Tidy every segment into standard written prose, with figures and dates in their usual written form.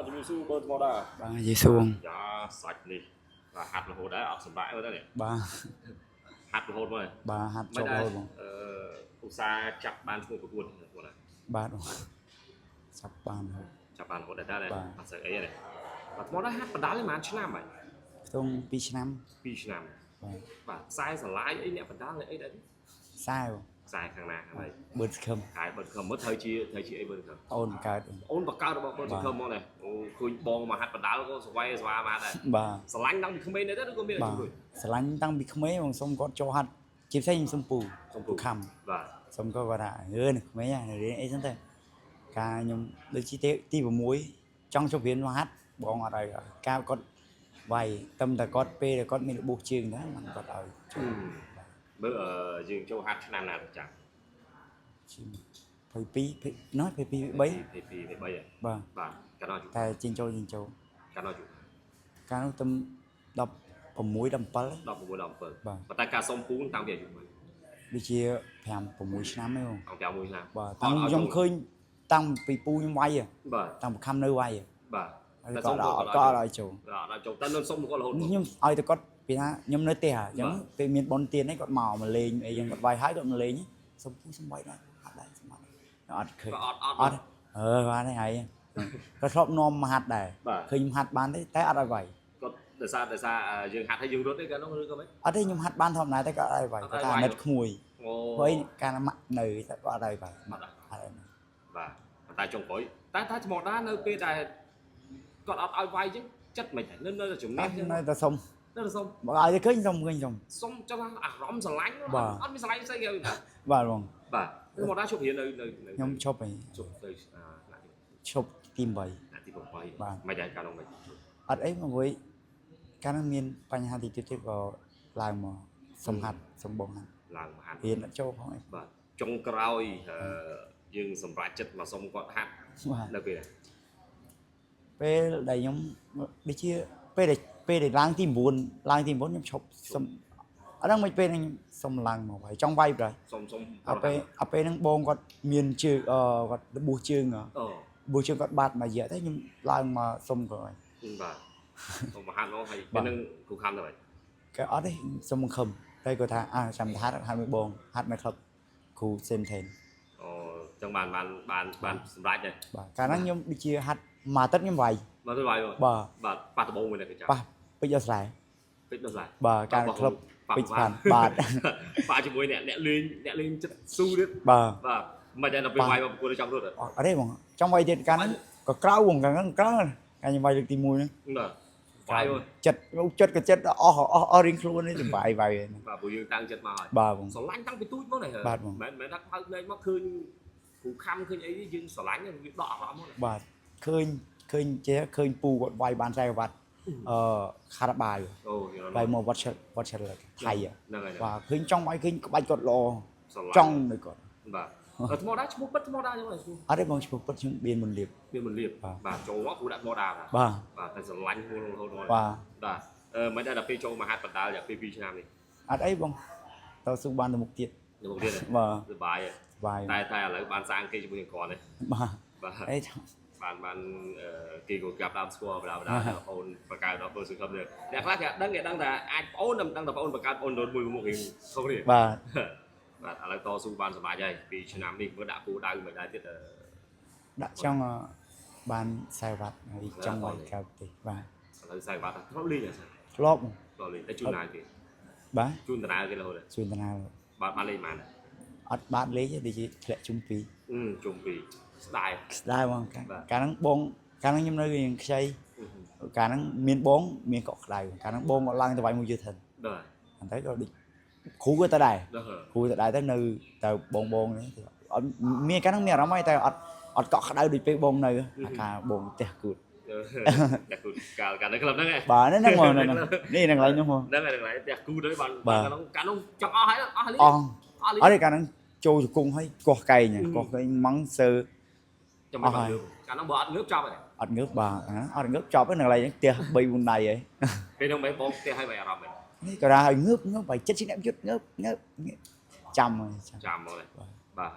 ជំរាបសួរបងថ្មតាបាទនិយាយសួងយ៉ាសាច់នេះបាទហាត់រហូតដែរអត់សម្រាប់ទេនេះបាទហាត់រហូតមកបាទហាត់ចប់រហូតបងឧស្សាហ៍ចាប់បានឈ្មោះប្រកួតបងណាបាទចាប់បានហូតចាប់បានរហូតដែរអត់ស្អីអីទេបាទថ្មតាហាត់បដាល់ហ្នឹងប្រហែលឆ្នាំហើយខ្ទង់2ឆ្នាំ2ឆ្នាំបាទបាទខ្សែស្រឡាយអីអ្នកបដាល់អីដែរខ្សែខ្សែខាងណាហើយបឺនស្ខឹមកាយបឺនខំមើលត្រូវជាអីបឺនខំអូនបង្កើតអូនបង្កើតរបស់បឺនខំមកនេះអូឃើញបងមកហាត់បដាល់ក៏ស្វ័យស្វាមកដែរបាទស្រឡាញ់តាំងពីក្មេងដែរឬក៏មានជំនួយស្រឡាញ់តាំងពីក្មេងបងសុំគាត់ចូលហាត់ជាផ្សេងសុំពូខំបាទសុំគាត់ថាអឺក្មេងរៀនអីចឹងទៅការខ្ញុំដូចជាទី6ចង់ជប់រៀនមកហាត់បងអត់ឲ្យការគាត់វាយតែតែគាត់ពេលគាត់មានរបួសជើងណាមិនគាត់ឲ្យមើលយើងចូលហាត់ឆ្នាំណាចាស់22ណោះ22 3 22 23បាទកាលនោះតែជីងចូលកាលនោះកាលនោះទំ16 17ប៉ុន្តែការសុំពូតាំងពីអាយុមួយដូចជា5 6ឆ្នាំទេបងអង្គ5 1ឆ្នាំបាទតាំងខ្ញុំឃើញតាំងពីពូខ្ញុំវាយបាទតាំងបខំនៅវាយបាទតែគាត់អត់ឲ្យចូលអត់ចូលតែនឹងសុំគាត់រហូតខ្ញុំឲ្យតែគាត់ពីថាខ្ញុំនៅផ្ទះអញ្ចឹងពេលមានប៉ុនទៀនហ្នឹងគាត់មកលេងអីចឹងគាត់វាយហើយគាត់មកលេងសុំពូសុំវាយដែរអត់ដែរសុំអត់អត់ឃើញអត់បានទេហើយគាត់ធ្លាប់នាំមកហាត់ដែរឃើញខ្ញុំហាត់បានទេតែអត់ឲ្យវាយគាត់ដោយសារយើងហាត់ហើយយើងរត់ទេកាលនោះឬក៏មិនអត់ទេខ្ញុំហាត់បានធម្មតាតែគាត់អត់ឲ្យវាយគាត់ថានិតក្មួយព្រោះកាលម៉ាក់នៅតែគាត់អត់ឲ្យវាយអត់បាទតែចុងក្រោយតែឈ្មោះតានៅពេលដែលគាត់អត់ឲ្យវាយអញ្ចឹងចិត្តមិននៅតែចំណេះអញ្ចឹងនៅតែសុំបើឲ្យតែឃើញសុំសុំចង់អារម្មណ៍ស្រឡាញ់អត់មានស្រឡាញ់ស្អីគេបាទបងបាទឈ្មោះតាជប់រៀននៅខ្ញុំឈប់ហើយជប់ទៅឈប់ទី8ទី8បាទមិនដែរកាលនោះមិនអត់អីមកវិញកាលនោះមានបញ្ហាទីទៀតក៏ឡើងមកសំហាត់សំបងហាត់ឡើងមកហាត់រៀនអត់ចូលផងអីបាទចុងក្រោយយើងសម្រាប់ចិត្តមកសុំគាត់ហាត់នៅពេលដែលខ្ញុំដូចជាពេលដែលឡើងទី9ខ្ញុំឈប់សុំអត់ដឹងមិនពេលហ្នឹងសុំឡើងមកហើយចង់វាយប្រហែលសុំអត់ពេលហ្នឹងបងគាត់មានជើងគាត់របួសជើងបួសជើងគាត់បាត់មួយរយៈតែខ្ញុំឡើងមកសុំគាត់ហើយបាទសុំមកហាត់មកហើយពេលហ្នឹងគ្រូខំទៅហើយគេអត់ទេសុំមកខំតែគាត់ថាចាំហាត់មួយបងហាត់នៅក្លឹបគ្រូសេនថេនអូចឹងបានសម្រេចដែរបាទកាលហ្នឹងខ្ញុំដូចជាហាត់មួយអាទិត្យខ្ញុំវាយបាទទៅវាយបាទប៉ះដបងមួយនេះគេប៉ះពេជ្រអស្រែបាទការក្លឹបពេជ្រផានបាទប៉ះជាមួយអ្នកលេងចិត្តស៊ូទៀតបាទមិនដែរដល់ពេលវាយមកប្រកួតចង់រត់អត់ទេបងចង់វាយទៀតកាលហ្នឹងក៏ក្រៅបងកាលហ្នឹងក្រៅកាលខ្ញុំវាយលើកទី1ហ្នឹងបាទវាយចិត្តក៏ចិត្តអស់រៀងខ្លួននេះវាយបាទព្រោះយើងតាំងចិត្តមកហើយបាទបងស្រឡាញ់តាំងពីទូចមកនេះមិនថាហៅភ្នែកមកឃើញគ្រូខំឃើញអីយើងស្រឡាញ់វាដកអារម្មណ៍មកបាទឃើញពូគាត់វាយបាន40វ៉ាត់ខារ៉ាបាយវាយមកវត្តឆលថៃបាទឃើញចង់វាយឃើញក្បាច់គាត់ល្អចង់នៅគាត់បាទថ្មតាឈ្មោះពិតថ្មតាចឹងហ្នឹងអត់ទេបងឈ្មោះពិតខ្ញុំមានមុនលៀបបាទចូលមកគ្រូដាក់ថ្មតាបាទតែស្រឡាញ់ហួររហូតបាទមិនដែរដល់ពេលចូលមហាត់បណ្ដាលរយៈពេល2ឆ្នាំនេះអត់អីបងតស៊ូបានទៅមុខទៀតបាទសុបាយតែឥឡូវបានសាងគេជាមួយនឹងគាត់ទេបាទអីបានគេក៏ចាប់ដើមស្គាល់បណ្ដាអូនបង្កើតដល់ពលសង្គមនេះអ្នកខ្លះគេដឹងថាអាចប្អូនដឹងតែប្អូនបង្កើតប្អូនមួយមុខរៀងខុសគ្នាបាទឥឡូវតស៊ូបានសុបាយហើយ2ឆ្នាំនេះមើលដាក់គូដៅមិនដែរទៀតដាក់ចង់បាន40វ៉ាត់ហើយចង់វាយក្រៅទេបាទឥឡូវ40វ៉ាត់ធ្លាប់លេងហ៎ធ្លាប់លេងតែជួនណាគេបាទជួនតារាគេរហូតជួនតារាបានលេងបានអត់បានលេងទេដូចជាធ្លាក់ជុំ2ស្ដាយបងកាលហ្នឹងខ្ញុំនៅរៀងខ្ចីកាលហ្នឹងមានបងមានកក់ក្ដៅកាលហ្នឹងបងគាត់ឡើងទៅវាយមួយយឺធិនបាទអញ្ចឹងក៏ដូចគ្រូក៏ទៅដែរទៅនៅទៅបងនេះអត់មានកាលហ្នឹងមានអារម្មណ៍ហើយតែអត់កក់ក្ដៅដូចពេលបងនៅអាការបងផ្ទះគូតតែគូតកាលនៅក្លឹបហ្នឹងឯងបាទហ្នឹងមកនេះហ្នឹងឡើយហ្នឹងមកហ្នឹងហើយផ្ទះគូតទៅបានកាលនោះចង់អស់ហើយអស់លីអត់ទេកាលហ្នឹងចូលជង្គង់ហើយកោះកែងម៉ងសើចាំមកកាលនោះបើអត់ងើបចប់ហើយអត់ងើបបាទអត់ងើបចប់ហ្នឹងកន្លែងហ្នឹងផ្ទះ3 4ដៃហើយពេលហ្នឹងមិនបងផ្ទះឲ្យបាយអារម្មណ៍ហ្នឹងនេះក៏ថាឲ្យងើបបាយចិត្តជាអ្នកយុទ្ធងើបចាំមកបាទ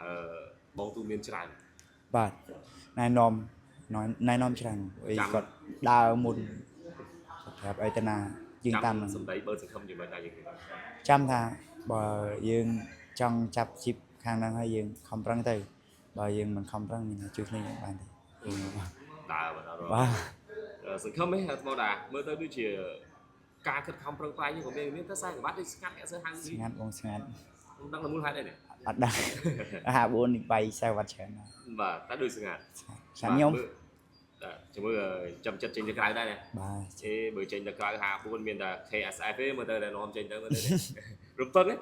បងទូមានច្រើនបាទណែនាំ nói nay nom chẳng vì còn đào mộtครับไอ้ตนายิงตาม สมได้เบอร์สังคมอยู่ไหมได้ยังไง จำท่าบ่ยืงจังจับชิปข้างนั้นให้ยืงคำรังเตยบ่ยืงมันคำรังนี่จุดนี้บ้านดี ตาบันเอา ว่า สังคมไหมครับโมดาเมื่อตอนดูเชียการคัดคำประกายอย่างของเมย์นี่ถ้าใส่กับบัตรได้สกัดแค่เสื้อหาง ส นี่ งัดวงสงัด ตั้งแต่มูลค่าได้เนี่ย อัดได้หาบุญไปใส่วัดเฉิน và ta đưa sừng hạt ฉันยม chỉ mới chậm chậm trên cái đây này บ่า chế bởi trên cái hạ buôn miền là KSIP mà tờ là nó không trên đó mà tờ rụp tân ấy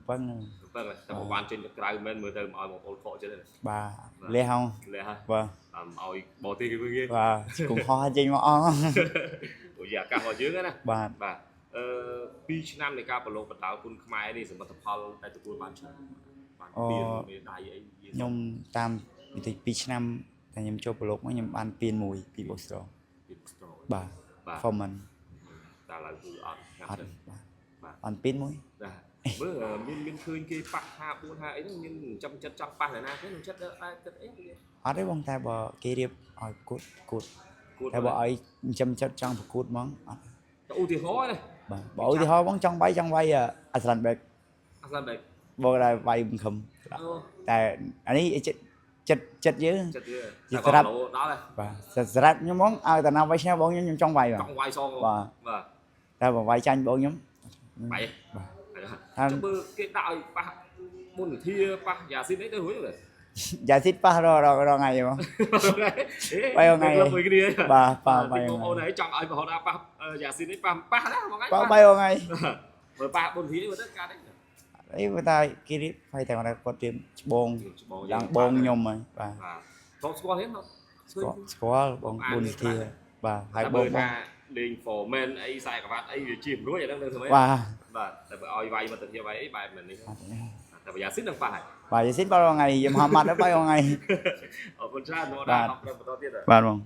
เปิ้ง rụp tân này ta một quan trên cái men mà tờ mọi một hồn khổ trên đây บ่าเลี้ยง lẽ ha บ่า mọi bỏ tiền cái kia บ่าcùng hoจริงมาอ๋อ ủa dạ cả họ dưới đó บ่า và pi năm này cao lô bật tàu quân khai đi sự mặt tập hall tại tụi ban chơi ban tiền về đại ấy ខ្ញុំតាមវិធី2ឆ្នាំតែខ្ញុំចូលប្រឡូកមកខ្ញុំបានពៀនមួយពីបូស្ត្របាទ performance ta là từ ở អត់បានពៀនមួយ bữa miên khơi kia bạc hạ buôn hạ ấy nhưng trong bạc này na cái chất đó chất ấy អត់ទេបងតែបើគេរៀបឲ្យគូតគូត cột តែបើឲ្យចាំចិត្តចង់ប្រកួតហ្មងអត់ ưu tiên khó này បាទបើឧទាហរណ៍បងចង់វាយអាស្លាន់បែក ăn làm đấy បងដែរវាយបង្ខំតែអានេះចិត្តយើង chất kia Chị có rap. lỗ đó này បាទសម្រាប់ខ្ញុំហ្មងឲ្យតាណាវាយឆ្នះបងខ្ញុំចង់វាយបាទ trong quay so Và. và តែបើវាយចាញ់បងខ្ញុំ bảy បាទ trong bữa cái đạo bạc buôn thia bạc giả xin đấy tôi hối rồi យ៉ាស៊ីតប៉ះរថ្ងៃហ្មង Bay vào ngày. lớp cái đi ấy បាទប៉ះវាយ cái ថ្ងៃ cô này chọn ai mà họ đã bạc giả xin đấy bạc đó một cái ប៉ះវាយថ្ងៃ rồi bạc buôn thia với tất cả đấy អីបើតែគេរៀបវាយតែគាត់ត្រៀមច្បងឡើងបងខ្ញុំហើយបាទ và có score hết không ស្គាល់បងបុនធាបាទហើយបង ta đình phổ men ấy sai các bạn ấy chìm đuối vậy đó thôi mấy បាទ và tại vì oi vay mà tự nhiên vay ấy bài mình đi tại vì giả xin được phải បាទយ៉ាស៊ីតប៉ះរថ្ងៃយមហាម៉ាត់ទៅប៉ះរថ្ងៃ ở con trai nó đã học được một to tiết rồi បាទបង